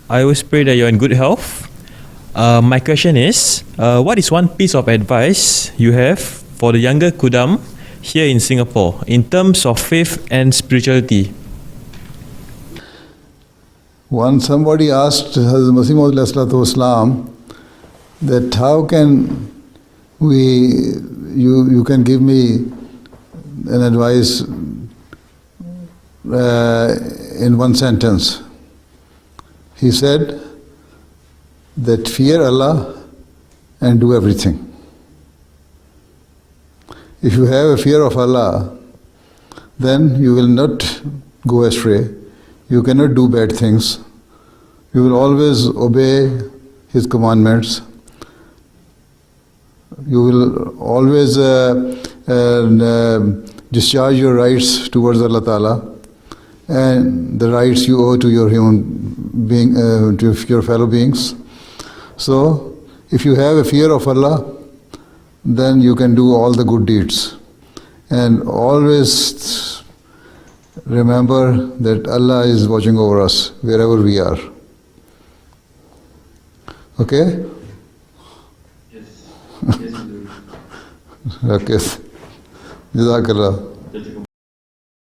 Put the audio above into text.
I always pray that you're in good health. My question is, what is one piece of advice you have for the younger khuddam here in Singapore in terms of faith and spirituality? Once somebody asked Hazrat Masih Maud Islam that how can you can give me an advice in one sentence. He said that fear Allah and do everything. If you have a fear of Allah, then you will not go astray. You cannot do bad things. You will always obey His commandments. You will always discharge your rights towards Allah Ta'ala and the rights you owe to your human being, to your fellow beings. So, if you have a fear of Allah, then you can do all the good deeds. And always remember that Allah is watching over us wherever we are. Okay? Yes. Yes, Huzur. Okay. Jazakallah.